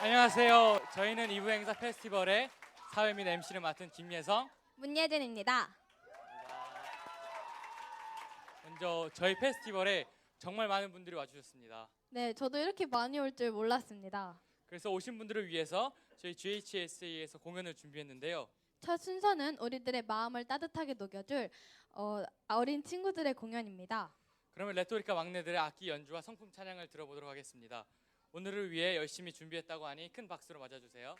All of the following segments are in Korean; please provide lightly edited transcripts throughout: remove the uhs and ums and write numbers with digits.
안녕하세요. 저희는 이브 행사 페스티벌의 사회 및 MC를 맡은 김예성. 문예진입니다. 먼저 저희 페스티벌에 정말 많은 분들이 와주셨습니다. 네, 저도 이렇게 많이 올 줄 몰랐습니다. 그래서 오신 분들을 위해서 저희 GHSA에서 공연을 준비했는데요. 첫 순서는 우리들의 마음을 따뜻하게 녹여줄 어린 친구들의 공연입니다. 그러면 레토리카 막내들의 악기 연주와 성품 찬양을 들어보도록 하겠습니다. 오늘을 위해 열심히 준비했다고 하니 큰 박수로 맞아주세요.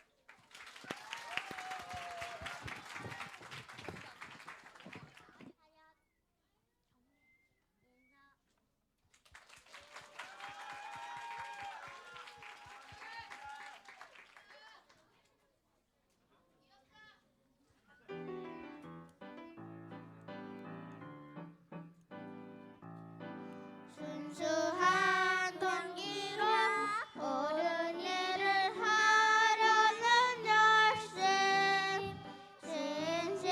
순수한 동기로 옳은 일을 하려는 열심 신신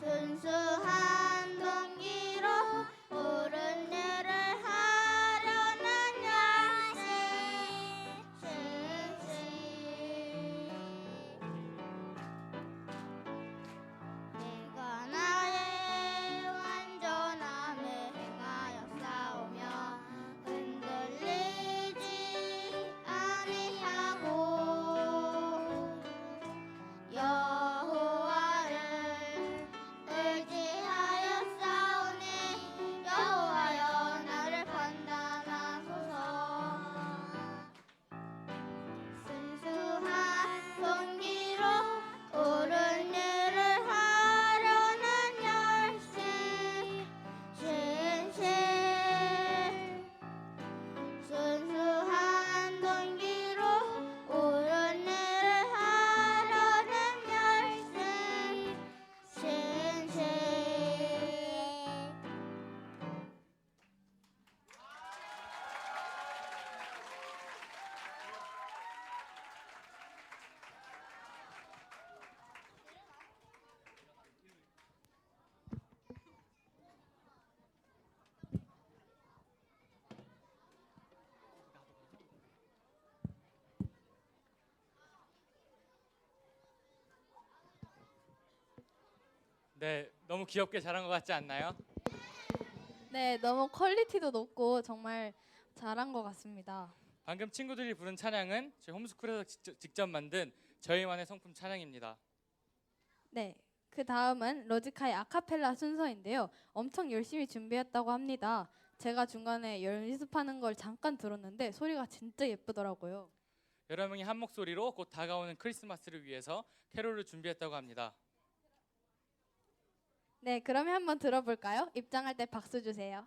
순수한 동기로 옳은 일을 하려는 열심 신신 내가 나의 완전함에 행하여 싸우며 흔들리지 아니하고 여호와를 의지하여 싸우니 여호와여 나를 판단하소서. 순수한 동기로 옳은 일을 하려는 열심 신신 순수한 동기로 옳은 일을 하려는 열심 신신 네, 너무 귀엽게 잘한 것 같지 않나요? 네, 너무 퀄리티도 높고 정말 잘한 것 같습니다. 방금 친구들이 부른 찬양은 저희 홈스쿨에서 직접 만든 저희만의 성품 찬양입니다. 네, 그 다음은 로지카의 아카펠라 순서인데요. 엄청 열심히 준비했다고 합니다. 제가 중간에 연습하는 걸 잠깐 들었는데 소리가 진짜 예쁘더라고요. 여러 명이 한 목소리로 곧 다가오는 크리스마스를 위해서 캐롤을 준비했다고 합니다. 네, 그러면 한번 들어볼까요? 입장할 때 박수 주세요.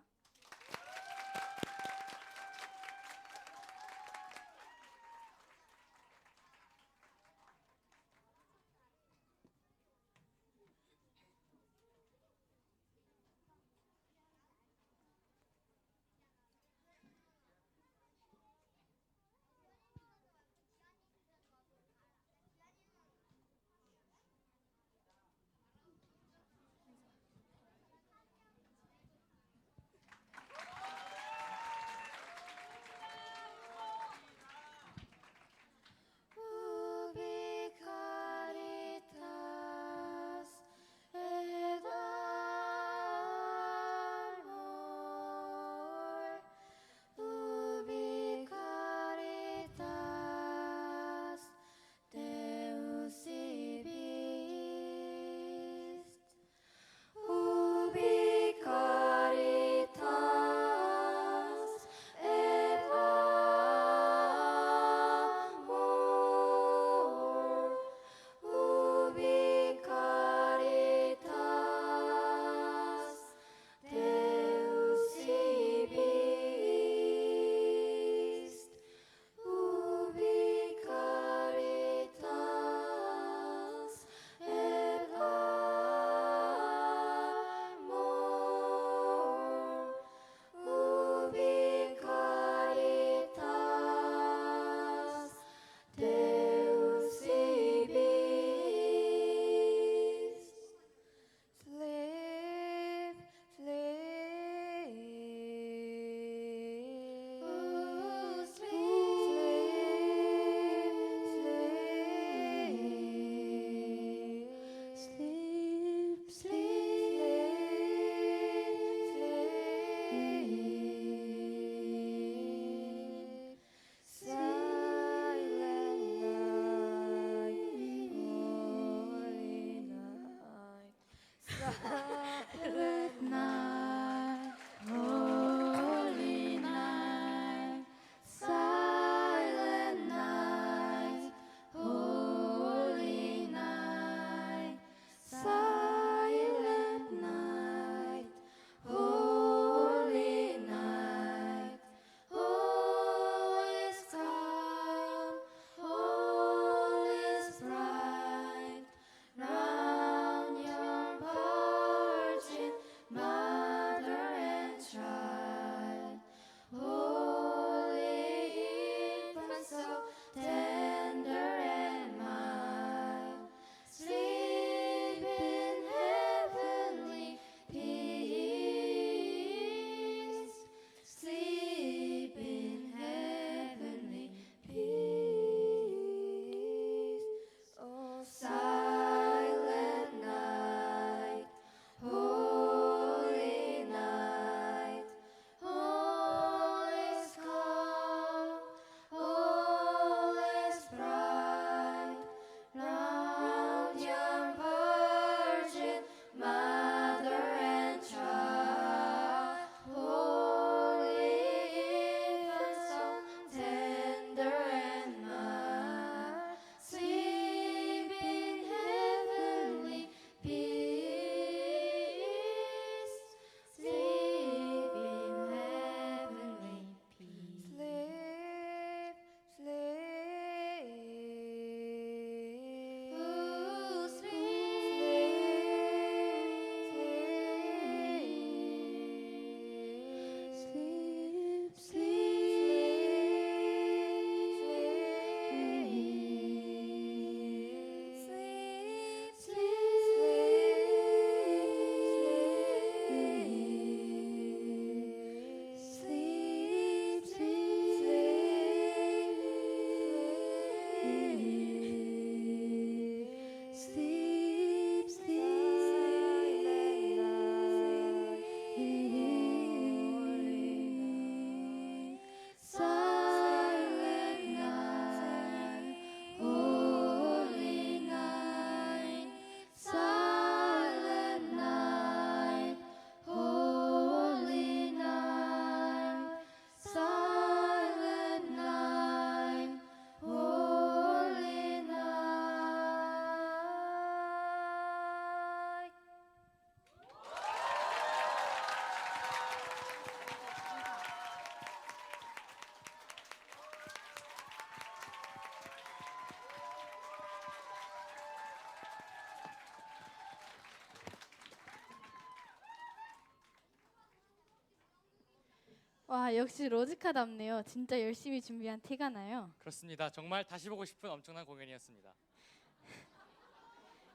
와, 역시 로지카답네요. 진짜 열심히 준비한 티가 나요. 그렇습니다. 정말 다시 보고 싶은 엄청난 공연이었습니다.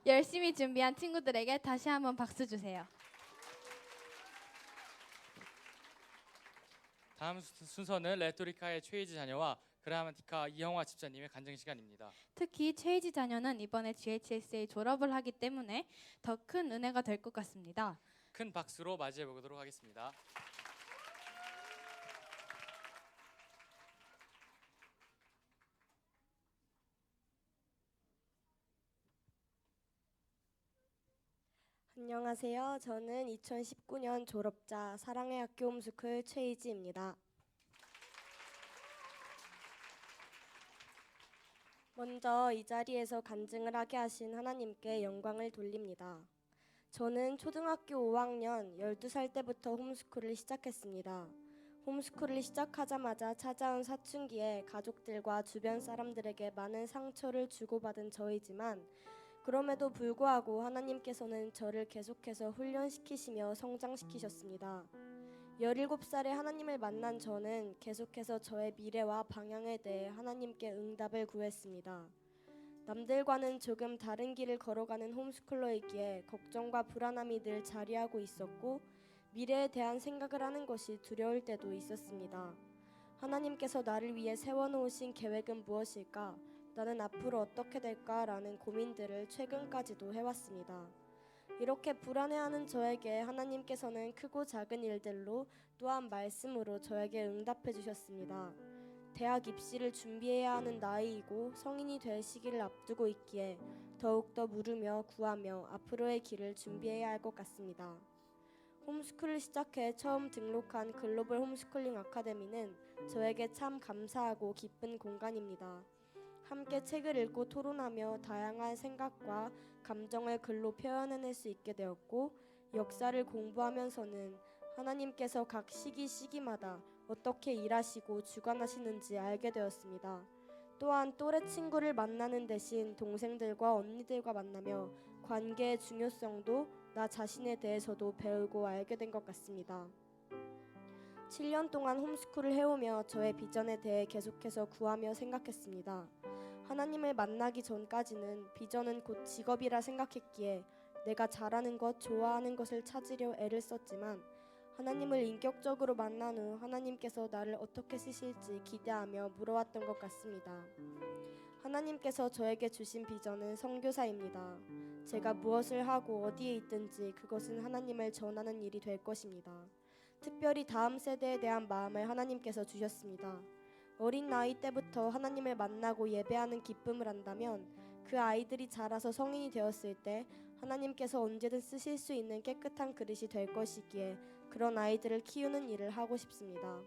열심히 준비한 친구들에게 다시 한번 박수 주세요. 다음 순서는 레토리카의 최희지 자녀와 그라마티카 이형화 집사님의 간증 시간입니다. 특히 최희지 자녀는 이번에 GHSA 졸업을 하기 때문에 더 큰 은혜가 될 것 같습니다. 큰 박수로 맞이해 보도록 하겠습니다. 안녕하세요. 저는 2019년 졸업자 사랑의 학교 홈스쿨 최희지입니다. 먼저 이 자리에서 간증을 하게 하신 하나님께 영광을 돌립니다. 저는 초등학교 5학년 12살 때부터 홈스쿨을 시작했습니다. 홈스쿨을 시작하자마자 찾아온 사춘기에 가족들과 주변 사람들에게 많은 상처를 주고받은 저이지만 그럼에도 불구하고 하나님께서는 저를 계속해서 훈련시키시며 성장시키셨습니다. 17살에 하나님을 만난 저는 계속해서 저의 미래와 방향에 대해 하나님께 응답을 구했습니다. 남들과는 조금 다른 길을 걸어가는 홈스쿨러이기에 걱정과 불안함이 늘 자리하고 있었고 미래에 대한 생각을 하는 것이 두려울 때도 있었습니다. 하나님께서 나를 위해 세워놓으신 계획은 무엇일까? 나는 앞으로 어떻게 될까라는 고민들을 최근까지도 해왔습니다. 이렇게 불안해하는 저에게 하나님께서는 크고 작은 일들로 또한 말씀으로 저에게 응답해 주셨습니다. 대학 입시를 준비해야 하는 나이이고 성인이 될 시기를 앞두고 있기에 더욱더 물으며 구하며 앞으로의 길을 준비해야 할 것 같습니다. 홈스쿨을 시작해 처음 등록한 글로벌 홈스쿨링 아카데미는 저에게 참 감사하고 기쁜 공간입니다. 함께 책을 읽고 토론하며 다양한 생각과 감정을 글로 표현해낼 수 있게 되었고 역사를 공부하면서는 하나님께서 각 시기마다 어떻게 일하시고 주관하시는지 알게 되었습니다. 또한 또래 친구를 만나는 대신 동생들과 언니들과 만나며 관계의 중요성도 나 자신에 대해서도 배우고 알게 된 것 같습니다. 7년 동안 홈스쿨을 해오며 저의 비전에 대해 계속해서 구하며 생각했습니다. 하나님을 만나기 전까지는 비전은 곧 직업이라 생각했기에 내가 잘하는 것, 좋아하는 것을 찾으려 애를 썼지만 하나님을 인격적으로 만난 후 하나님께서 나를 어떻게 쓰실지 기대하며 물어왔던 것 같습니다. 하나님께서 저에게 주신 비전은 선교사입니다. 제가 무엇을 하고 어디에 있든지 그것은 하나님을 전하는 일이 될 것입니다. 특별히 다음 세대에 대한 마음을 하나님께서 주셨습니다. 어린 나이 때부터 하나님을 만나고 예배하는 기쁨을 안다면 그 아이들이 자라서 성인이 되었을 때 하나님께서 언제든 쓰실 수 있는 깨끗한 그릇이 될 것이기에 그런 아이들을 키우는 일을 하고 싶습니다.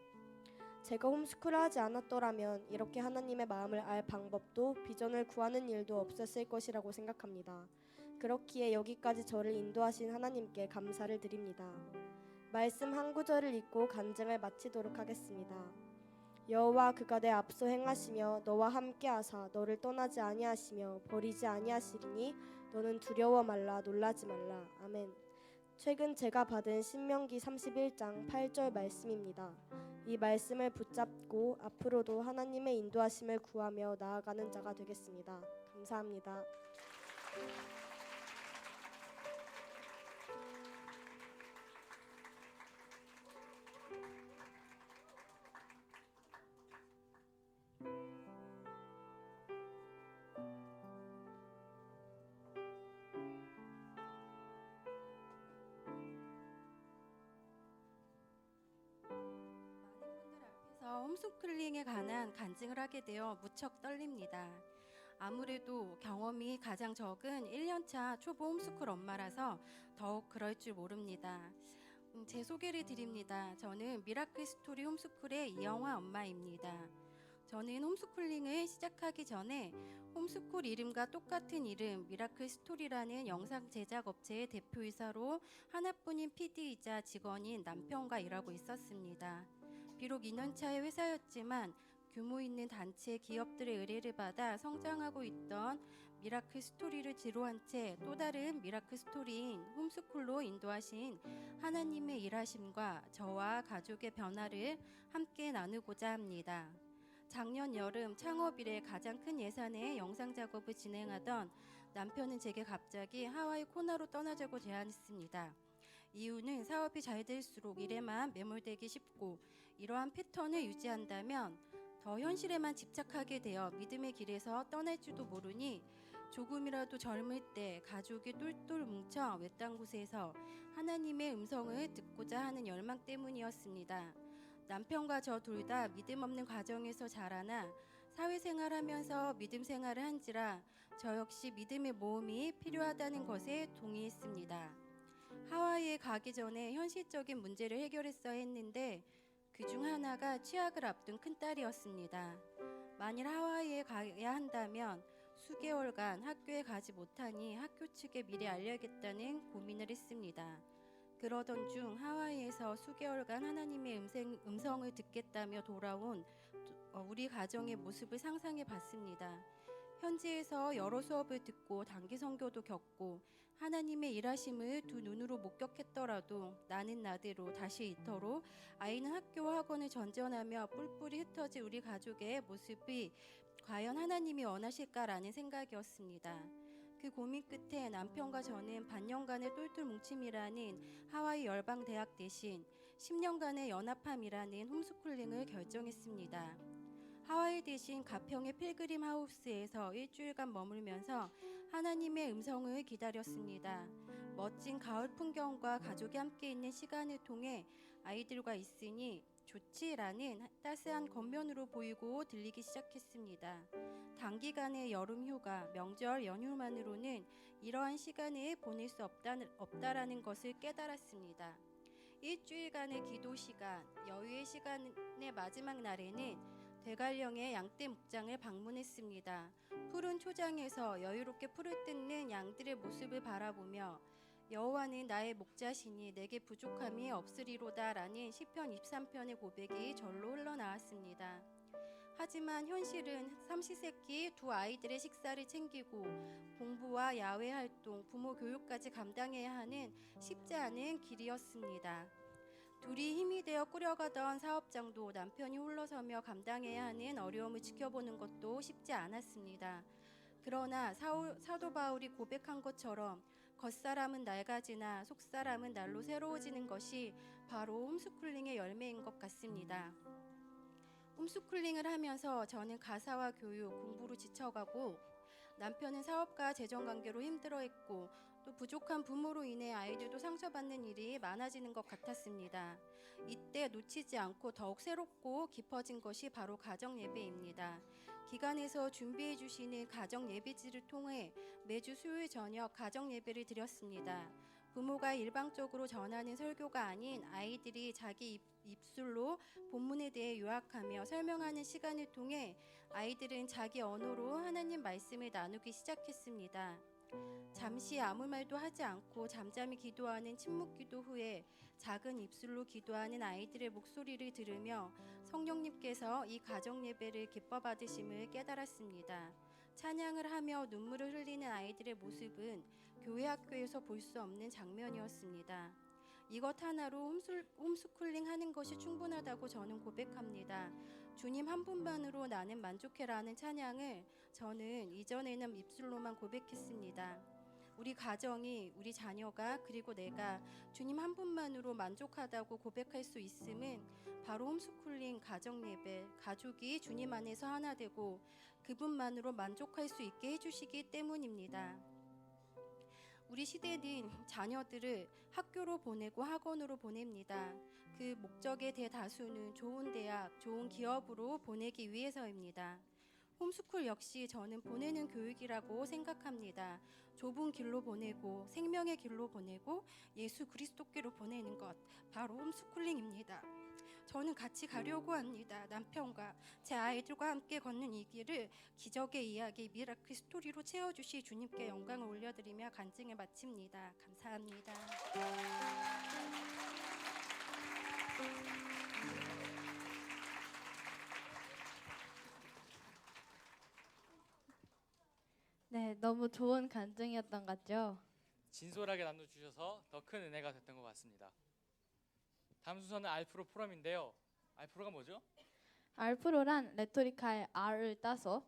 제가 홈스쿨을 하지 않았더라면 이렇게 하나님의 마음을 알 방법도 비전을 구하는 일도 없었을 것이라고 생각합니다. 그렇기에 여기까지 저를 인도하신 하나님께 감사를 드립니다. 말씀 한 구절을 읽고 간증을 마치도록 하겠습니다. 여호와 그가 내 앞서 행하시며 너와 함께하사 너를 떠나지 아니하시며 버리지 아니하시리니 너는 두려워 말라 놀라지 말라. 아멘. 최근 제가 받은 신명기 31장 8절 말씀입니다. 이 말씀을 붙잡고 앞으로도 하나님의 인도하심을 구하며 나아가는 자가 되겠습니다. 감사합니다. 홈스쿨링에 관한 간증을 하게 되어 무척 떨립니다. 아무래도 경험이 가장 적은 1년차 초보 홈스쿨 엄마라서 더욱 그럴 줄 모릅니다. 제 소개를 드립니다. 저는 미라클 스토리 홈스쿨의 이영화 엄마입니다. 저는 홈스쿨링을 시작하기 전에 홈스쿨 이름과 똑같은 이름 미라클 스토리라는 영상 제작 업체의 대표이사로 하나뿐인 PD이자 직원인 남편과 일하고 있었습니다. 비록 2년차의 회사였지만 규모 있는 단체 기업들의 의뢰를 받아 성장하고 있던 미라클 스토리를 지로한 채 또 다른 미라클 스토리인 홈스쿨로 인도하신 하나님의 일하심과 저와 가족의 변화를 함께 나누고자 합니다. 작년 여름 창업 이래 가장 큰 예산의 영상 작업을 진행하던 남편은 제게 갑자기 하와이 코나로 떠나자고 제안했습니다. 이유는 사업이 잘 될수록 일에만 매몰되기 쉽고 이러한 패턴을 유지한다면 더 현실에만 집착하게 되어 믿음의 길에서 떠날지도 모르니 조금이라도 젊을 때 가족이 똘똘 뭉쳐 외딴 곳에서 하나님의 음성을 듣고자 하는 열망 때문이었습니다. 남편과 저 둘 다 믿음 없는 가정에서 자라나 사회생활하면서 믿음 생활을 한지라 저 역시 믿음의 모험이 필요하다는 것에 동의했습니다. 하와이에 가기 전에 현실적인 문제를 해결했어야 했는데 그중 하나가 취학을 앞둔 큰딸이었습니다. 만일 하와이에 가야 한다면 수개월간 학교에 가지 못하니 학교 측에 미리 알려야겠다는 고민을 했습니다. 그러던 중 하와이에서 수개월간 하나님의 음성을 듣겠다며 돌아온 우리 가정의 모습을 상상해 봤습니다. 현지에서 여러 수업을 듣고 단기 선교도 겪고 하나님의 일하심을 두 눈으로 목격했더라도 나는 나대로 다시 이터로 아이는 학교와 학원을 전전하며 뿔뿔이 흩어진 우리 가족의 모습이 과연 하나님이 원하실까라는 생각이었습니다. 그 고민 끝에 남편과 저는 반년간의 똘똘 뭉침이라는 하와이 열방대학 대신 10년간의 연합함이라는 홈스쿨링을 결정했습니다. 하와이 대신 가평의 필그림 하우스에서 일주일간 머물면서 하나님의 음성을 기다렸습니다. 멋진 가을 풍경과 가족이 함께 있는 시간을 통해 아이들과 있으니 좋지라는 따스한 겉면으로 보이고 들리기 시작했습니다. 단기간의 여름 휴가, 명절 연휴만으로는 이러한 시간을 보낼 수 없다라는 것을 깨달았습니다. 일주일간의 기도 시간, 여유의 시간의 마지막 날에는 대관령의 양떼 목장을 방문했습니다. 푸른 초장에서 여유롭게 풀을 뜯는 양들의 모습을 바라보며 여호와는 나의 목자시니 내게 부족함이 없으리로다라는 시편 23편의 고백이 절로 흘러나왔습니다. 하지만 현실은 삼시세끼 두 아이들의 식사를 챙기고 공부와 야외 활동, 부모 교육까지 감당해야 하는 쉽지 않은 길이었습니다. 둘이 힘이 되어 꾸려가던 사업장도 남편이 홀러서며 감당해야 하는 어려움을 지켜보는 것도 쉽지 않았습니다. 그러나 사도 바울이 고백한 것처럼 겉사람은 낡아지나 속사람은 날로 새로워지는 것이 바로 홈스쿨링의 열매인 것 같습니다. 홈스쿨링을 하면서 저는 가사와 교육, 공부로 지쳐가고 남편은 사업과 재정관계로 힘들어했고 또 부족한 부모로 인해 아이들도 상처받는 일이 많아지는 것 같았습니다. 이때 놓치지 않고 더욱 새롭고 깊어진 것이 바로 가정예배입니다. 기관에서 준비해 주시는 가정예배지를 통해 매주 수요일 저녁 가정예배를 드렸습니다. 부모가 일방적으로 전하는 설교가 아닌 아이들이 자기 입술로 본문에 대해 요약하며 설명하는 시간을 통해 아이들은 자기 언어로 하나님 말씀을 나누기 시작했습니다. 잠시 아무 말도 하지 않고 잠잠히 기도하는 침묵기도 후에 작은 입술로 기도하는 아이들의 목소리를 들으며 성령님께서 이 가정예배를 기뻐 받으심을 깨달았습니다. 찬양을 하며 눈물을 흘리는 아이들의 모습은 교회 학교에서 볼 수 없는 장면이었습니다. 이것 하나로 홈스쿨링 하는 것이 충분하다고 저는 고백합니다. 주님 한 분만으로 나는 만족해라는 찬양을 저는 이전에는 입술로만 고백했습니다. 우리 가정이, 우리 자녀가, 그리고 내가 주님 한 분만으로 만족하다고 고백할 수 있음은 바로 홈스쿨링 가정예배, 가족이 주님 안에서 하나 되고 그분만으로 만족할 수 있게 해주시기 때문입니다. 우리 시대는 자녀들을 학교로 보내고 학원으로 보냅니다. 그 목적의 대다수는 좋은 대학, 좋은 기업으로 보내기 위해서입니다. 홈스쿨 역시 저는 보내는 교육이라고 생각합니다. 좁은 길로 보내고 생명의 길로 보내고 예수 그리스도께로 보내는 것, 바로 홈스쿨링입니다. 저는 같이 가려고 합니다. 남편과 제 아이들과 함께 걷는 이 길을 기적의 이야기 미라클 스토리로 채워주시 주님께 영광을 올려드리며 간증을 마칩니다. 감사합니다. 네, 너무 좋은 간증이었던 것 같죠? 진솔하게 나눠주셔서 더 큰 은혜가 됐던 것 같습니다. 다음 순서는 알프로 포럼인데요. 알프로가 뭐죠? 알프로란 레토리카의 R을 따서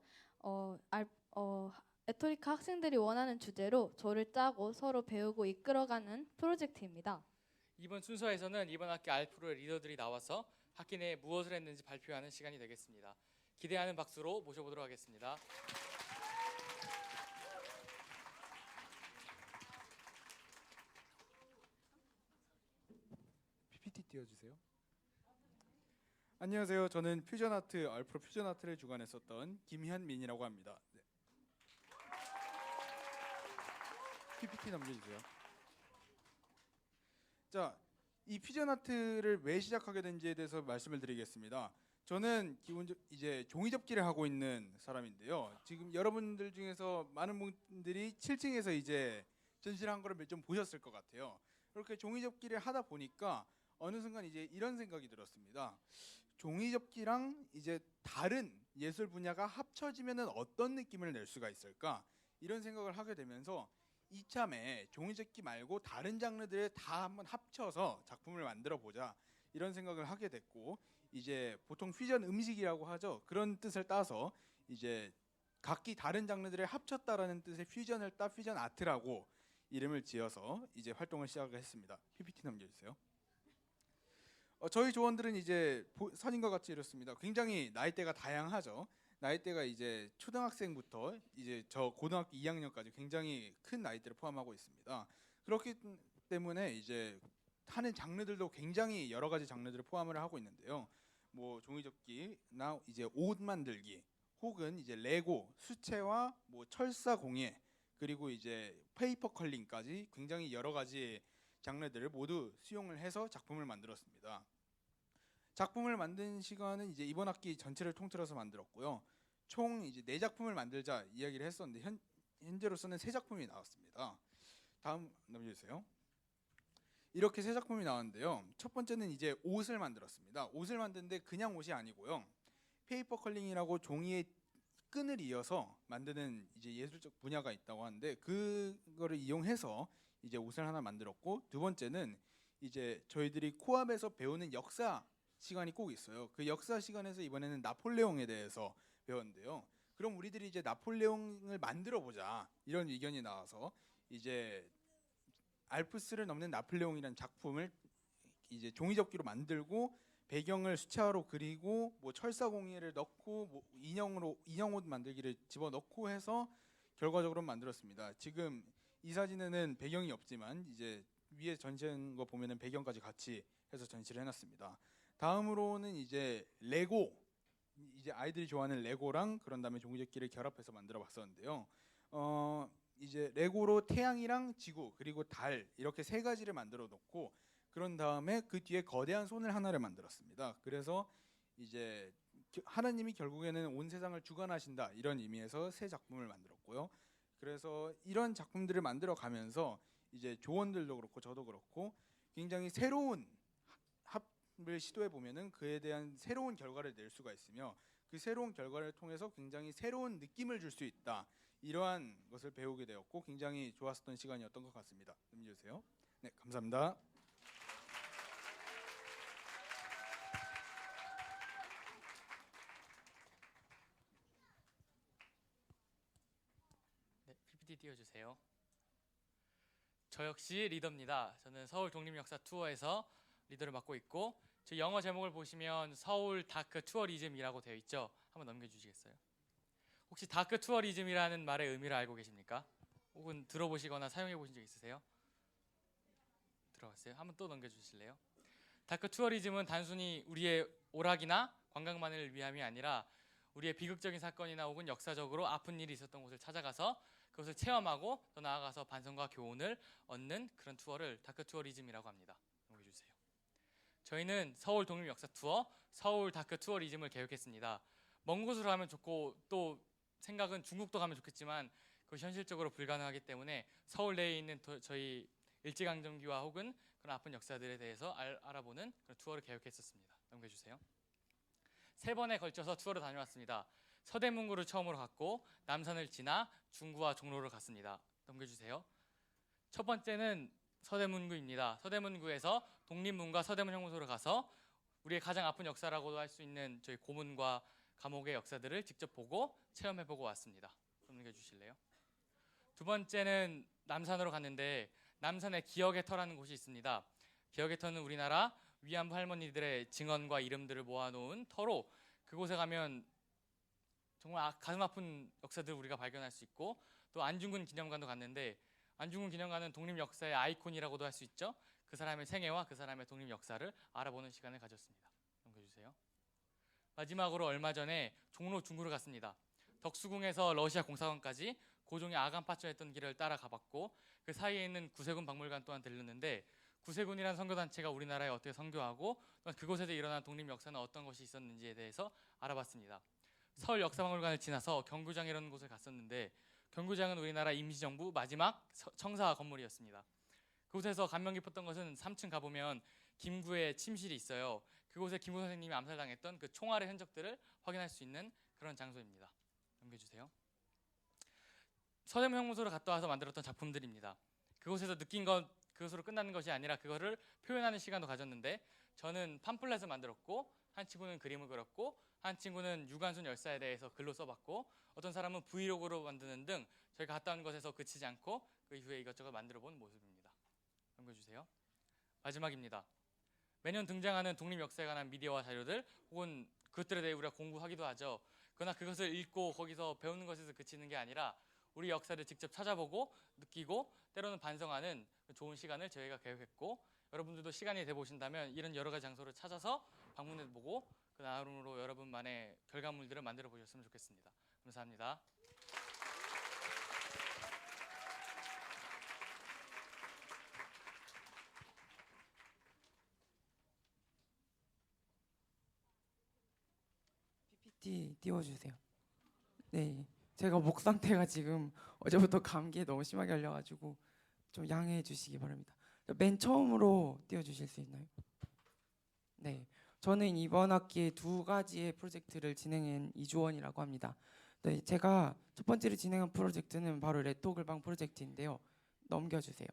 레토리카 학생들이 원하는 주제로 조를 짜고 서로 배우고 이끌어가는 프로젝트입니다. 이번 순서에서는 이번 학기 알프로의 리더들이 나와서 학기 내에 무엇을 했는지 발표하는 시간이 되겠습니다. 기대하는 박수로 모셔보도록 하겠습니다. PPT 띄워주세요. 안녕하세요. 저는 퓨전아트 알프로 퓨전아트를 주관했었던 김현민이라고 합니다. 네. PPT 넘겨주세요. 자, 이 퓨전아트를 왜 시작하게 된지에 대해서 말씀을 드리겠습니다. 저는 기본적으로 이제 종이접기를 하고 있는 사람인데요. 지금 여러분들 중에서 많은 분들이 7층에서 이제 전시를 한 거를 좀 보셨을 것 같아요. 그렇게 종이접기를 하다 보니까 어느 순간 이제 이런 생각이 들었습니다. 종이접기랑 이제 다른 예술 분야가 합쳐지면은 어떤 느낌을 낼 수가 있을까? 이런 생각을 하게 되면서 이참에 종이접기 말고 다른 장르들을 다 한번 합쳐서 작품을 만들어 보자 이런 생각을 하게 됐고, 이제 보통 퓨전 음식이라고 하죠. 그런 뜻을 따서 이제 각기 다른 장르들을 합쳤다라는 뜻의 퓨전을 따 퓨전 아트라고 이름을 지어서 이제 활동을 시작했습니다. PPT 넘겨주세요. 저희 조원들은 이제 사진과 같이 이렇습니다. 굉장히 나이대가 다양하죠. 나이대가 이제 초등학생부터 이제 저 고등학교 2학년까지 굉장히 큰 나이대를 포함하고 있습니다. 그렇기 때문에 이제 하는 장르들도 굉장히 여러 가지 장르들을 포함을 하고 있는데요. 뭐 종이접기나 이제 옷 만들기, 혹은 이제 레고, 수채화, 뭐 철사 공예, 그리고 이제 페이퍼 컬링까지 굉장히 여러 가지 장르들을 모두 수용을 해서 작품을 만들었습니다. 작품을 만든 시간은 이제 이번 학기 전체를 통틀어서 만들었고요. 총 이제 4작품을 만들자 이야기를 했었는데 현재로서는 3작품이 나왔습니다. 다음 넘겨주세요. 이렇게 3작품이 나왔는데요. 첫 번째는 이제 옷을 만들었습니다. 옷을 만드는데 그냥 옷이 아니고요. 페이퍼 컬링이라고 종이에 끈을 이어서 만드는 이제 예술적 분야가 있다고 하는데 그거를 이용해서 이제 옷을 하나 만들었고, 두 번째는 이제 저희들이 코앞에서 배우는 역사 시간이 꼭 있어요. 그 역사 시간에서 이번에는 나폴레옹에 대해서 배웠는데요. 그럼 우리들이 이제 나폴레옹을 만들어 보자 이런 의견이 나와서 이제 알프스를 넘는 나폴레옹이라는 작품을 이제 종이접기로 만들고 배경을 수채화로 그리고 뭐 철사공예를 넣고 뭐 인형옷 만들기를 집어넣고 해서 결과적으로 만들었습니다. 지금 이 사진에는 배경이 없지만 이제 위에 전시한 거 보면은 배경까지 같이 해서 전시를 해놨습니다. 다음으로는 이제 레고, 이제 아이들이 좋아하는 레고랑 그런 다음에 종이접기를 결합해서 만들어봤었는데요. 이제 레고로 태양이랑 지구 그리고 달 이렇게 3가지를 만들어 놓고 그런 다음에 그 뒤에 거대한 손을 하나를 만들었습니다. 그래서 이제 하나님이 결국에는 온 세상을 주관하신다 이런 의미에서 3작품을 만들었고요. 그래서 이런 작품들을 만들어 가면서 이제 조원들도 그렇고 저도 그렇고 굉장히 새로운 합을 시도해 보면은 그에 대한 새로운 결과를 낼 수가 있으며 그 새로운 결과를 통해서 굉장히 새로운 느낌을 줄 수 있다. 이러한 것을 배우게 되었고 굉장히 좋았었던 시간이었던 것 같습니다. 넘겨주세요. 네, 감사합니다. 네, PPT 띄워주세요. 저 역시 리더입니다. 저는 서울 독립역사 투어에서 리더를 맡고 있고, 저 영어 제목을 보시면 서울 다크 투어리즘이라고 되어 있죠. 한번 넘겨주시겠어요? 혹시 다크 투어리즘이라는 말의 의미를 알고 계십니까? 혹은 들어보시거나 사용해 보신 적 있으세요? 들어봤어요? 한번 또 넘겨주실래요? 다크 투어리즘은 단순히 우리의 오락이나 관광만을 위함이 아니라 우리의 비극적인 사건이나 혹은 역사적으로 아픈 일이 있었던 곳을 찾아가서 그것을 체험하고 더 나아가서 반성과 교훈을 얻는 그런 투어를 다크 투어리즘이라고 합니다. 넘겨주세요. 저희는 서울 독립 역사 투어, 서울 다크 투어리즘을 계획했습니다. 먼 곳으로 가면 좋고 또 생각은 중국도 가면 좋겠지만 그것이 현실적으로 불가능하기 때문에 서울 내에 있는 저희 일제강점기와 혹은 그런 아픈 역사들에 대해서 알아보는 그런 투어를 계획했었습니다. 넘겨주세요. 3번에 걸쳐서 투어를 다녀왔습니다. 서대문구를 처음으로 갔고 남산을 지나 중구와 종로를 갔습니다. 넘겨주세요. 첫 번째는 서대문구입니다. 서대문구에서 독립문과 서대문형무소를 가서 우리의 가장 아픈 역사라고도 할 수 있는 저희 고문과 감옥의 역사들을 직접 보고 체험해보고 왔습니다. 넘겨주실래요? 두 번째는 남산으로 갔는데 남산에 기억의 터라는 곳이 있습니다. 기억의 터는 우리나라 위안부 할머니들의 증언과 이름들을 모아놓은 터로 그곳에 가면 정말 가슴 아픈 역사들을 우리가 발견할 수 있고 또 안중근 기념관도 갔는데 안중근 기념관은 독립 역사의 아이콘이라고도 할 수 있죠. 그 사람의 생애와 그 사람의 독립 역사를 알아보는 시간을 가졌습니다. 넘겨주세요. 마지막으로 얼마 전에 종로 중구를 갔습니다. 덕수궁에서 러시아 공사관까지 고종이 아간 파출했던 길을 따라 가봤고 그 사이에 있는 구세군 박물관 또한 들렀는데 구세군이라는 선교단체가 우리나라에 어떻게 선교하고 또한 그곳에서 일어난 독립 역사는 어떤 것이 있었는지에 대해서 알아봤습니다. 서울 역사박물관을 지나서 경구장이라는 곳을 갔었는데 경구장은 우리나라 임시정부 마지막 청사 건물이었습니다. 그곳에서 감명 깊었던 것은 3층 가보면 김구의 침실이 있어요. 그곳에 김구 선생님이 암살당했던 그 총알의 흔적들을 확인할 수 있는 그런 장소입니다. 넘겨주세요. 서대문 형무소를 갔다 와서 만들었던 작품들입니다. 그곳에서 느낀 것 그것으로 끝나는 것이 아니라 그거를 표현하는 시간도 가졌는데 저는 팜플렛을 만들었고 한 친구는 그림을 그렸고 한 친구는 유관순 열사에 대해서 글로 써봤고 어떤 사람은 브이로그로 만드는 등 저희가 갔다 온 것에서 그치지 않고 그 이후에 이것저것 만들어본 모습입니다. 넘겨주세요. 마지막입니다. 매년 등장하는 독립 역사에 관한 미디어와 자료들 혹은 그것들에 대해 우리가 공부하기도 하죠. 그러나 그것을 읽고 거기서 배우는 것에서 그치는 게 아니라 우리 역사를 직접 찾아보고 느끼고 때로는 반성하는 좋은 시간을 저희가 계획했고 여러분들도 시간이 돼 보신다면 이런 여러 가지 장소를 찾아서 방문해보고 그 나름으로 여러분만의 결과물들을 만들어 보셨으면 좋겠습니다. 감사합니다. PPT 띄워주세요. 네, 제가 목 상태가 지금 어제부터 감기에 너무 심하게 걸려가지고 좀 양해해 주시기 바랍니다. 맨 처음으로 띄워주실 수 있나요? 네, 저는 이번 학기에 2가지의 프로젝트를 진행한 이주원이라고 합니다. 네, 제가 첫 번째로 진행한 프로젝트는 바로 레토글방 프로젝트인데요. 넘겨주세요.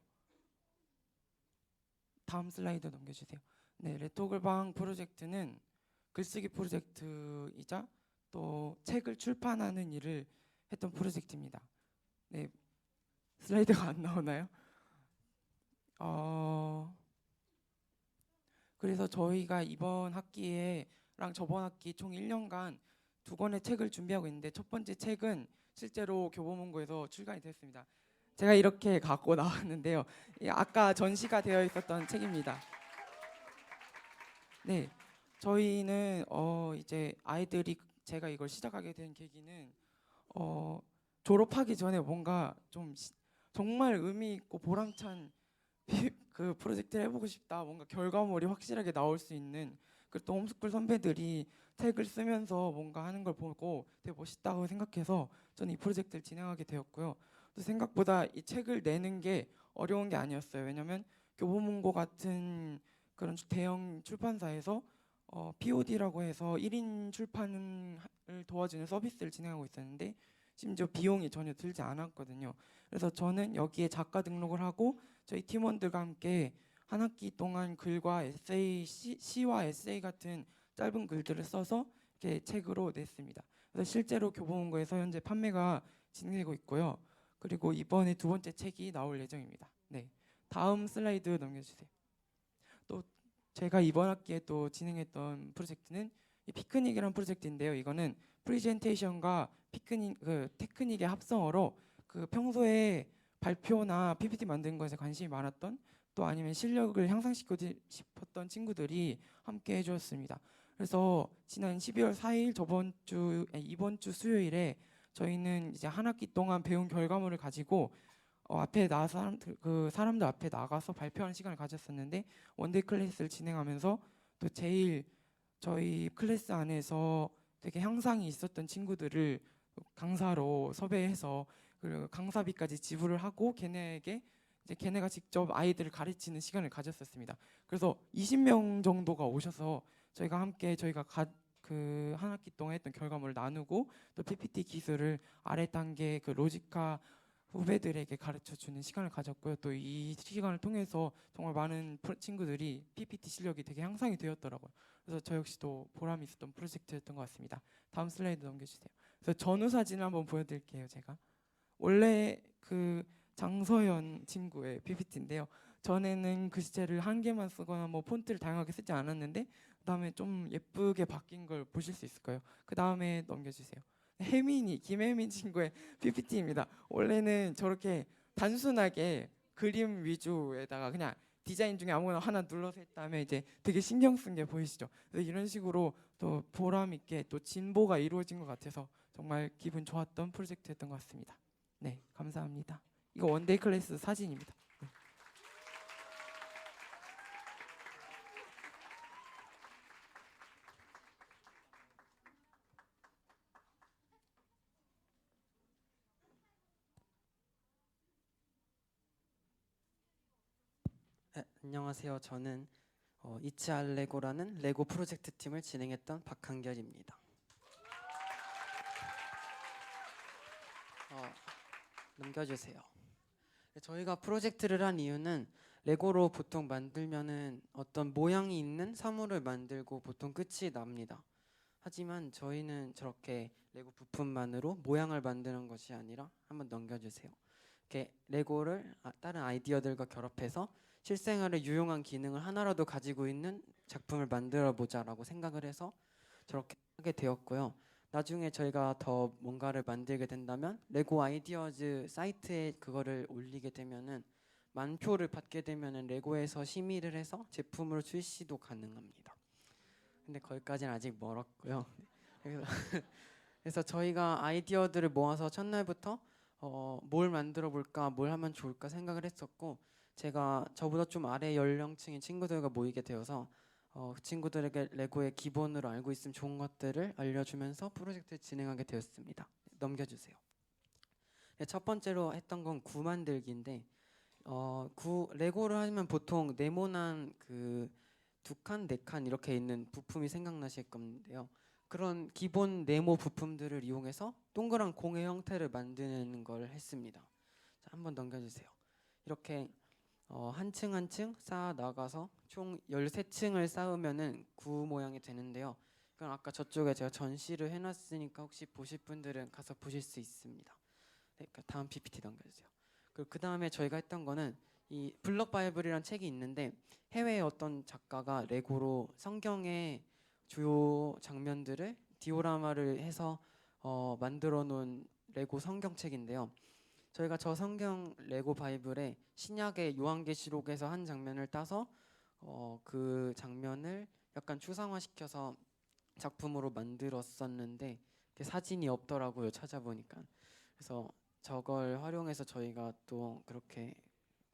다음 슬라이드 넘겨주세요. 네, 레토글방 프로젝트는 글쓰기 프로젝트이자 또 책을 출판하는 일을 했던 프로젝트입니다. 네, 슬라이드가 안 나오나요? 그래서 저희가 이번 학기에랑 저번 학기 총 1년간 2권의 책을 준비하고 있는데 첫 번째 책은 실제로 교보문고에서 출간이 됐습니다. 제가 이렇게 갖고 나왔는데요. 아까 전시가 되어 있었던 책입니다. 네, 저희는 이제 아이들이 제가 이걸 시작하게 된 계기는 졸업하기 전에 뭔가 좀 정말 의미 있고 보람찬 그 프로젝트를 해보고 싶다. 뭔가 결과물이 확실하게 나올 수 있는 또 홈스쿨 선배들이 책을 쓰면서 뭔가 하는 걸 보고 되게 멋있다고 생각해서 저는 이 프로젝트를 진행하게 되었고요. 또 생각보다 이 책을 내는 게 어려운 게 아니었어요. 왜냐하면 교보문고 같은 그런 대형 출판사에서 POD라고 해서 1인 출판을 도와주는 서비스를 진행하고 있었는데 심지어 비용이 전혀 들지 않았거든요. 그래서 저는 여기에 작가 등록을 하고 저희 팀원들과 함께 한 학기 동안 글과 에세이, 시와 에세이 같은 짧은 글들을 써서 이렇게 책으로 냈습니다. 그래서 실제로 교보문고에서 현재 판매가 진행되고 있고요. 그리고 이번에 2번째 책이 나올 예정입니다. 네, 다음 슬라이드 넘겨주세요. 또 제가 이번 학기에 또 진행했던 프로젝트는 이 피크닉이라는 프로젝트인데요. 이거는 프리젠테이션과 피크닉 테크닉의 합성어로 그 평소에 발표나 PPT 만드는 것에 관심이 많았던 또 아니면 실력을 향상시키고 싶었던 친구들이 함께 해주었습니다. 그래서 지난 12월 4일 이번 주 수요일에 저희는 이제 한 학기 동안 배운 결과물을 가지고 앞에 나서 사람들 앞에 나가서 발표하는 시간을 가졌었는데 원데이 클래스를 진행하면서 또 제일 저희 클래스 안에서 되게 향상이 있었던 친구들을 강사로 섭외해서 그 강사비까지 지불을 하고 걔네가 직접 아이들을 가르치는 시간을 가졌었습니다. 그래서 20명 정도가 오셔서 저희가 그 한 학기 동안 했던 결과물을 나누고 또 PPT 기술을 아래 단계 그 로지카 후배들에게 가르쳐 주는 시간을 가졌고요. 또 이 시간을 통해서 정말 많은 친구들이 PPT 실력이 되게 향상이 되었더라고요. 그래서 저 역시도 보람이 있었던 프로젝트였던 것 같습니다. 다음 슬라이드 넘겨주세요. 그래서 전후 사진을 한번 보여드릴게요. 제가 원래 그 장서연 친구의 PPT인데요. 전에는 글씨체를 한 개만 쓰거나 뭐 폰트를 다양하게 쓰지 않았는데 그다음에 좀 예쁘게 바뀐 걸 보실 수 있을 거예요. 그 다음에 넘겨주세요. 혜민이 김혜민 친구의 PPT입니다. 원래는 저렇게 단순하게 그림 위주에다가 그냥 디자인 중에 아무거나 하나 눌러서 했다면 이제 되게 신경 쓴 게 보이시죠? 그래서 이런 식으로 또 보람 있게 또 진보가 이루어진 것 같아서 정말 기분 좋았던 프로젝트였던 것 같습니다. 네, 감사합니다. 이거 원데이 클래스 사진입니다. 네. 네, 안녕하세요. 저는 이츠알레고라는 레고 프로젝트 팀을 진행했던 박한결입니다. 넘겨주세요. 저희가 프로젝트를 한 이유는 레고로 보통 만들면은 어떤 모양이 있는 사물을 만들고 보통 끝이 납니다. 하지만 저희는 저렇게 레고 부품만으로 모양을 만드는 것이 아니라 한번 넘겨주세요. 이렇게 레고를 다른 아이디어들과 결합해서 실생활에 유용한 기능을 하나라도 가지고 있는 작품을 만들어 보자라고 생각을 해서 저렇게 하게 되었고요. 나중에 저희가 더 뭔가를 만들게 된다면 레고 아이디어즈 사이트에 그거를 올리게 되면은 만표를 받게 되면은 레고에서 심의를 해서 제품으로 출시도 가능합니다. 근데 거기까지는 아직 멀었고요. 그래서 저희가 아이디어들을 모아서 첫날부터 뭘 만들어 볼까, 뭘 하면 좋을까 생각을 했었고, 제가 저보다 좀 아래 연령층의 친구들과 모이게 되어서 그 친구들에게 레고의 기본으로 알고 있으면 좋은 것들을 알려주면서 프로젝트를 진행하게 되었습니다. 넘겨주세요. 네, 첫 번째로 했던 건 구 만들기인데 레고를 하면 보통 네모난 그 2칸, 4칸 이렇게 있는 부품이 생각나실 건데요. 그런 기본 네모 부품들을 이용해서 동그란 공의 형태를 만드는 걸 했습니다. 자, 한번 넘겨주세요. 이렇게 한 층 한 층 쌓아 나가서 총 13층을 쌓으면은 구 모양이 되는데요. 그럼 아까 저쪽에 제가 전시를 해놨으니까 혹시 보실 분들은 가서 보실 수 있습니다. 네, 다음 PPT 넘겨주세요. 그 다음에 저희가 했던 거는 이 블럭 바이블이라는 책이 있는데 해외의 어떤 작가가 레고로 성경의 주요 장면들을 디오라마를 해서 만들어 놓은 레고 성경책인데요. 저희가 저 성경 레고 바이블에 신약의 요한계시록에서 한 장면을 따서 그 장면을 약간 추상화시켜서 작품으로 만들었었는데 사진이 없더라고요. 찾아보니까. 그래서 저걸 활용해서 저희가 또 그렇게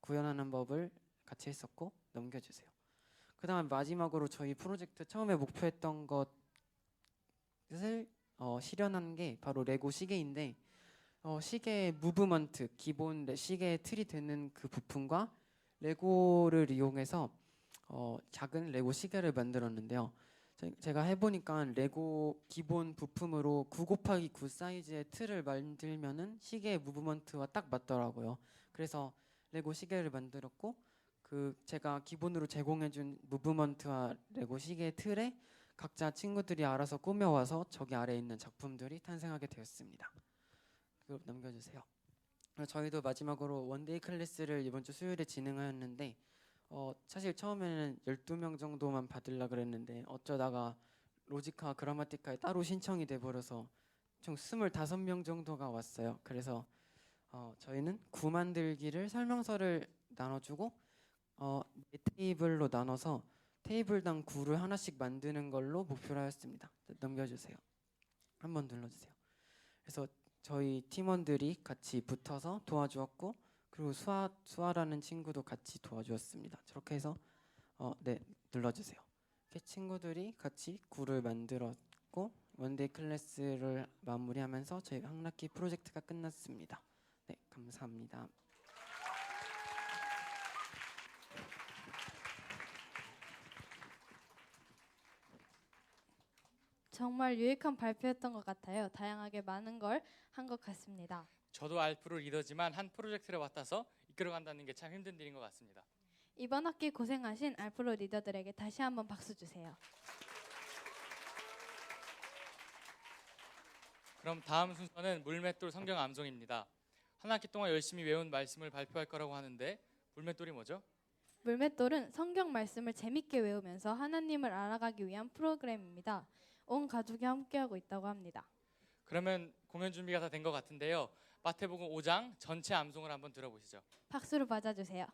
구현하는 법을 같이 했었고, 넘겨주세요. 그 다음에 마지막으로 저희 프로젝트 처음에 목표했던 것을 실현한 게 바로 레고 시계인데, 시계의 무브먼트, 기본 시계의 틀이 되는 그 부품과 레고를 이용해서 작은 레고 시계를 만들었는데요. 제가 해보니까 레고 기본 부품으로 9 곱하기 9 사이즈의 틀을 만들면은 시계의 무브먼트와 딱 맞더라고요. 그래서 레고 시계를 만들었고, 그 제가 기본으로 제공해준 무브먼트와 레고 시계의 틀에 각자 친구들이 알아서 꾸며와서 저기 아래에 있는 작품들이 탄생하게 되었습니다. 그거 넘겨주세요. 저희도 마지막으로 원데이 클래스를 이번 주 수요일에 진행하였는데 사실 처음에는 12명 정도만 받으려고 그랬는데 어쩌다가 로지카 그라마티카에 따로 신청이 돼버려서 총 25명 정도가 왔어요. 그래서 저희는 구 만들기를 설명서를 나눠주고 네 테이블로 나눠서 테이블당 구를 하나씩 만드는 걸로 목표로 하였습니다. 넘겨주세요. 한번 눌러주세요. 그래서 저희 팀원들이 같이 붙어서 도와주었고, 그리고 수아라는 친구도 같이 도와주었습니다. 저렇게 해서 네, 눌러주세요. 이렇게 친구들이 같이 구를 만들었고 원데이 클래스를 마무리하면서 저희 한 학기 프로젝트가 끝났습니다. 네, 감사합니다. 정말 유익한 발표였던 것 같아요. 다양하게 많은 걸 한 것 같습니다. 저도 알프로 리더지만 한 프로젝트를 맡아서 이끌어간다는 게 참 힘든 일인 것 같습니다. 이번 학기 고생하신 알프로 리더들에게 다시 한번 박수 주세요. 그럼 다음 순서는 물맷돌 성경 암송입니다. 한 학기 동안 열심히 외운 말씀을 발표할 거라고 하는데 물맷돌이 뭐죠? 물맷돌은 성경 말씀을 재밌게 외우면서 하나님을 알아가기 위한 프로그램입니다. 온 가족이 함께하고 있다고 합니다. 그러면 공연 준비가 다 된 것 같은데요. 마태복음 5장 전체 암송을 한번 들어보시죠. 박수로 맞아주세요.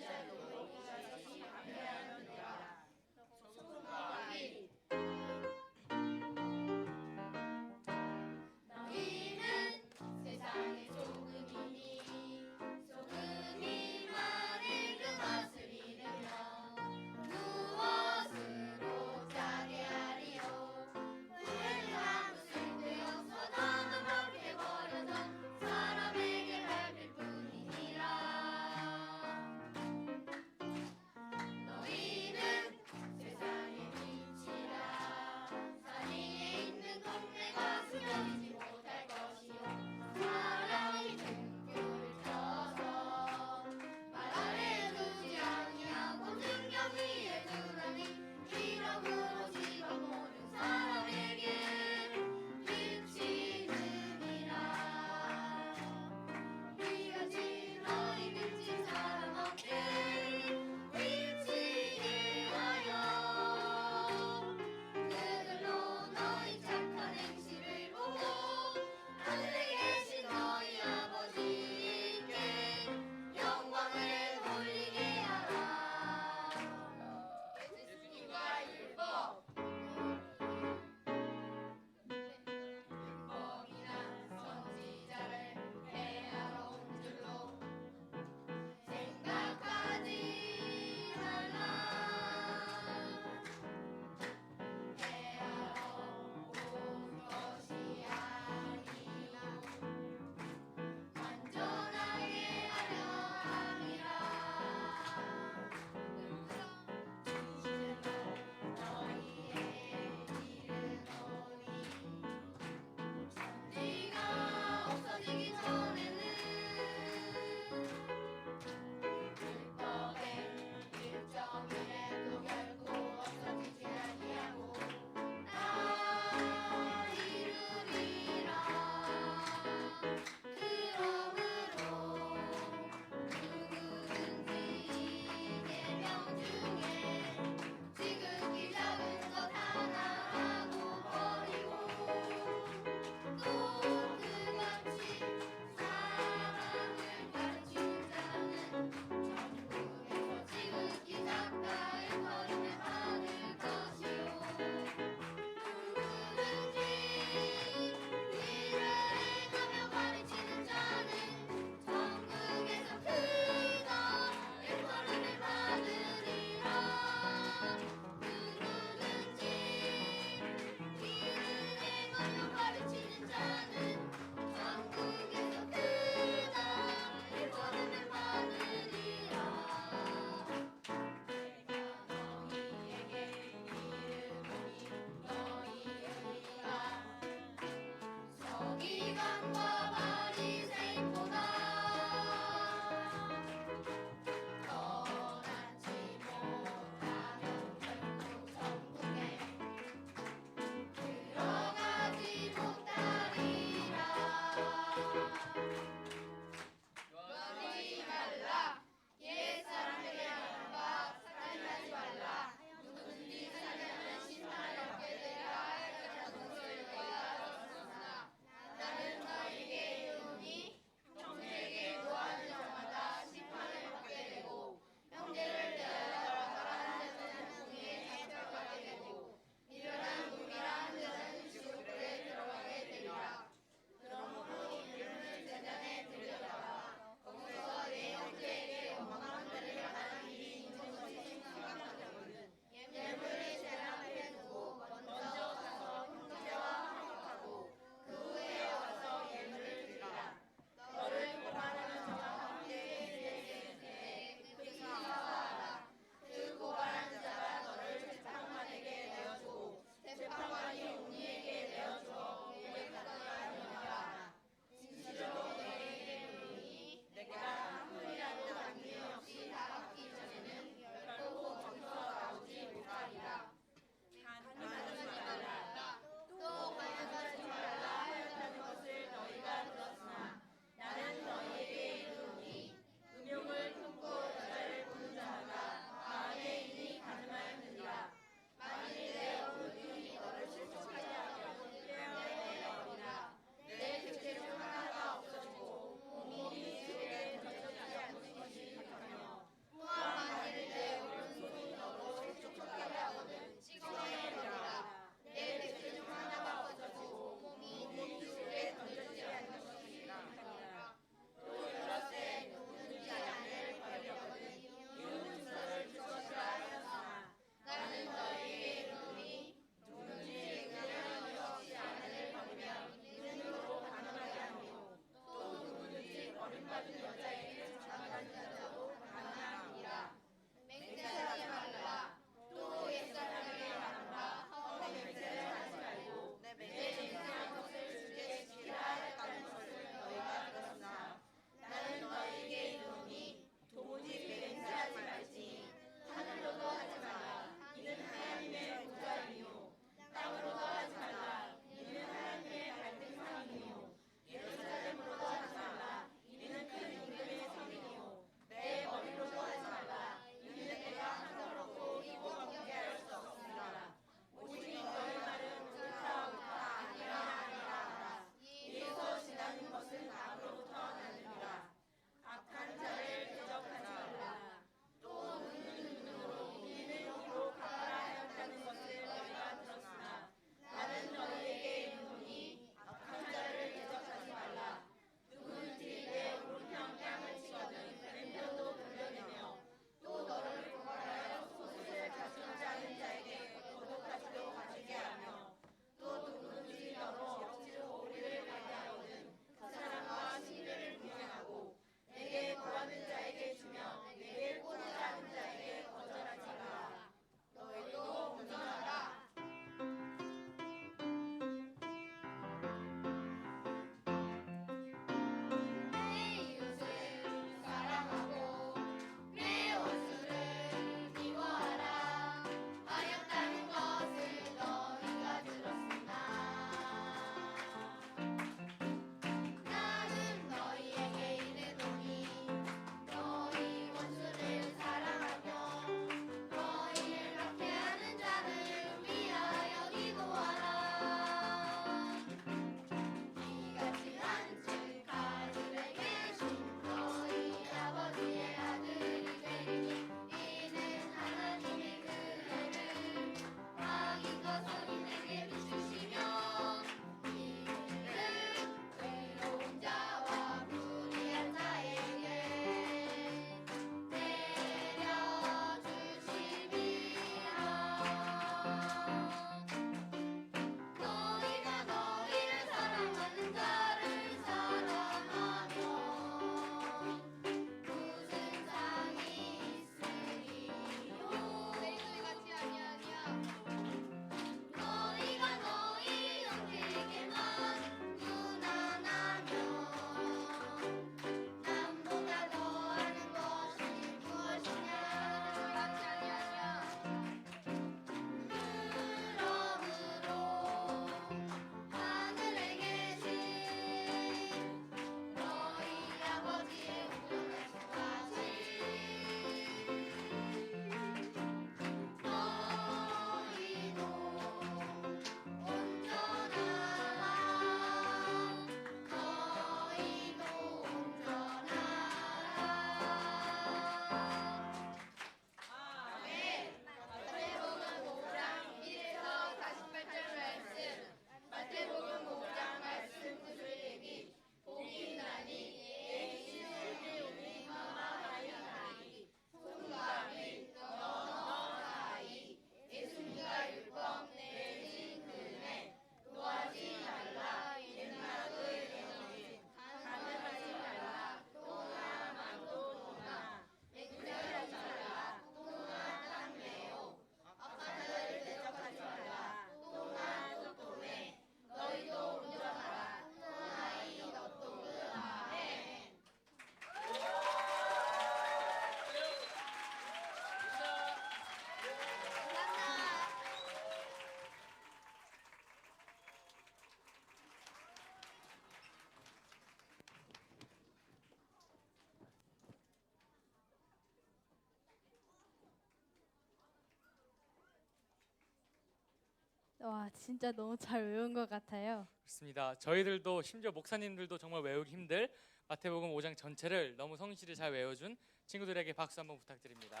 와, 진짜 너무 잘 외운 것 같아요. 그렇습니다. 저희들도 심지어 목사님들도 정말 외우기 힘들 마태복음 5장 전체를 너무 성실히 잘 외워준 친구들에게 박수 한번 부탁드립니다.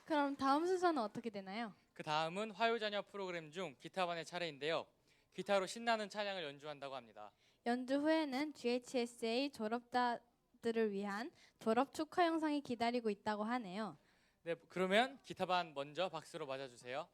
그럼 다음 순서는 어떻게 되나요? 그 다음은 화요자녀 프로그램 중 기타반의 차례인데요. 기타로 신나는 찬양을 연주한다고 합니다. 연주 후에는 GHSA 졸업자들을 위한 졸업 축하 영상이 기다리고 있다고 하네요. 네, 그러면 기타반 먼저 박수로 맞아주세요.